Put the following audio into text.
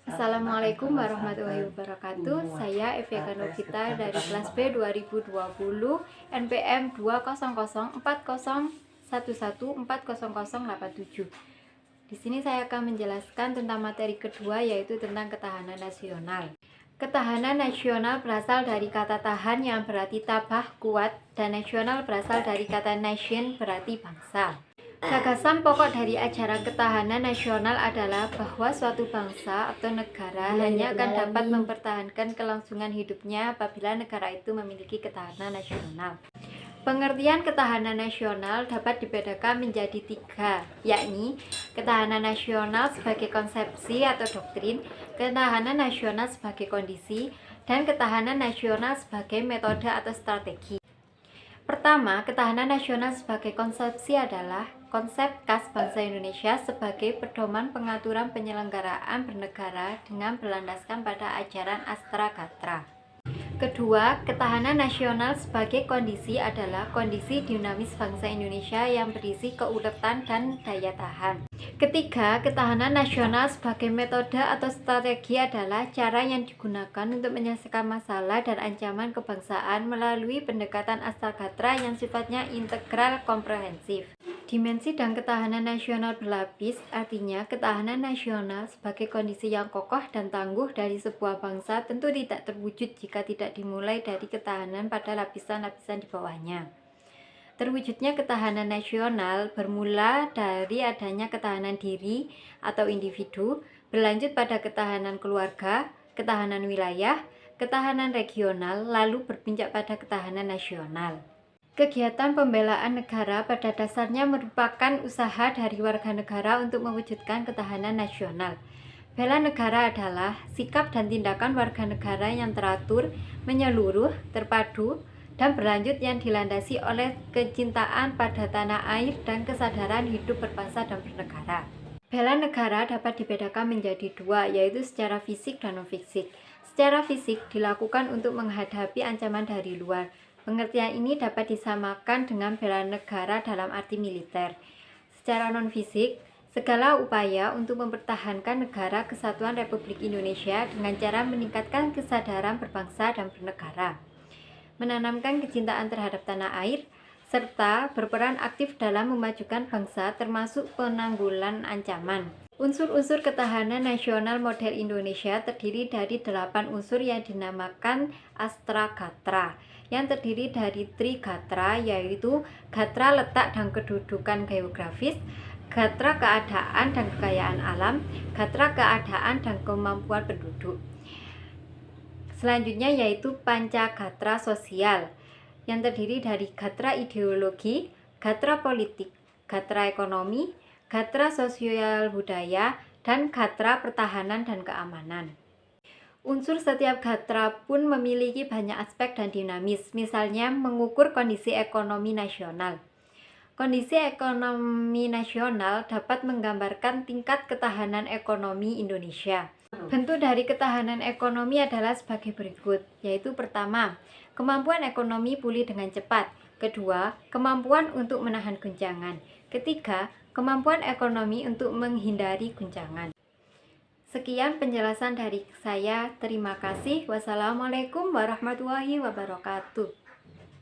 Assalamualaikum warahmatullahi wabarakatuh. Saya Evia Kanovita dari kelas B 2020 NPM 20040114087. Di sini saya akan menjelaskan tentang materi kedua, yaitu tentang ketahanan nasional. Ketahanan nasional berasal dari kata tahan yang berarti tabah, kuat, dan nasional berasal dari kata nation berarti bangsa. Gagasan pokok dari ajaran ketahanan nasional adalah bahwa suatu bangsa atau negara hanya akan dapat mempertahankan kelangsungan hidupnya apabila negara itu memiliki ketahanan nasional. Pengertian ketahanan nasional dapat dibedakan menjadi tiga, yakni ketahanan nasional sebagai konsepsi atau doktrin, ketahanan nasional sebagai kondisi, dan ketahanan nasional sebagai metode atau strategi. Pertama, ketahanan nasional sebagai konsepsi adalah konsep khas bangsa Indonesia sebagai pedoman pengaturan penyelenggaraan bernegara dengan berlandaskan pada ajaran Astra Gatra. Kedua, ketahanan nasional sebagai kondisi adalah kondisi dinamis bangsa Indonesia yang berisi keuletan dan daya tahan. Ketiga, ketahanan nasional sebagai metode atau strategi adalah cara yang digunakan untuk menyelesaikan masalah dan ancaman kebangsaan melalui pendekatan Astra Gatra yang sifatnya integral komprehensif. Dimensi dan ketahanan nasional berlapis, artinya ketahanan nasional sebagai kondisi yang kokoh dan tangguh dari sebuah bangsa tentu tidak terwujud jika tidak dimulai dari ketahanan pada lapisan-lapisan di bawahnya. Terwujudnya ketahanan nasional bermula dari adanya ketahanan diri atau individu, berlanjut pada ketahanan keluarga, ketahanan wilayah, ketahanan regional, lalu berpuncak pada ketahanan nasional. Kegiatan pembelaan negara pada dasarnya merupakan usaha dari warga negara untuk mewujudkan ketahanan nasional. Bela negara adalah sikap dan tindakan warga negara yang teratur, menyeluruh, terpadu, dan berlanjut yang dilandasi oleh kecintaan pada tanah air dan kesadaran hidup berbangsa dan bernegara. Bela negara dapat dibedakan menjadi dua, yaitu secara fisik dan non-fisik. Secara fisik dilakukan untuk menghadapi ancaman dari luar. Pengertian ini dapat disamakan dengan bela negara dalam arti militer. Secara non-fisik, segala upaya untuk mempertahankan negara kesatuan Republik Indonesia dengan cara meningkatkan kesadaran berbangsa dan bernegara, menanamkan kecintaan terhadap tanah air, serta berperan aktif dalam memajukan bangsa termasuk penanggulan ancaman. Unsur-unsur ketahanan nasional model Indonesia terdiri dari 8 unsur yang dinamakan Astra Gatra, yang terdiri dari Tri Gatra, yaitu Gatra letak dan kedudukan geografis, Gatra keadaan dan kekayaan alam, Gatra keadaan dan kemampuan penduduk. Selanjutnya yaitu Panca Gatra sosial, yang terdiri dari Gatra ideologi, Gatra politik, Gatra ekonomi, Gatra sosial budaya, dan Gatra pertahanan dan keamanan. Unsur setiap Gatra pun memiliki banyak aspek dan dinamis, misalnya mengukur kondisi ekonomi nasional. Kondisi ekonomi nasional dapat menggambarkan tingkat ketahanan ekonomi Indonesia. Bentuk dari ketahanan ekonomi adalah sebagai berikut, yaitu pertama, kemampuan ekonomi pulih dengan cepat. Kedua, kemampuan untuk menahan guncangan. Ketiga, kemampuan ekonomi untuk menghindari guncangan. Sekian penjelasan dari saya. Terima kasih. Wassalamualaikum warahmatullahi wabarakatuh.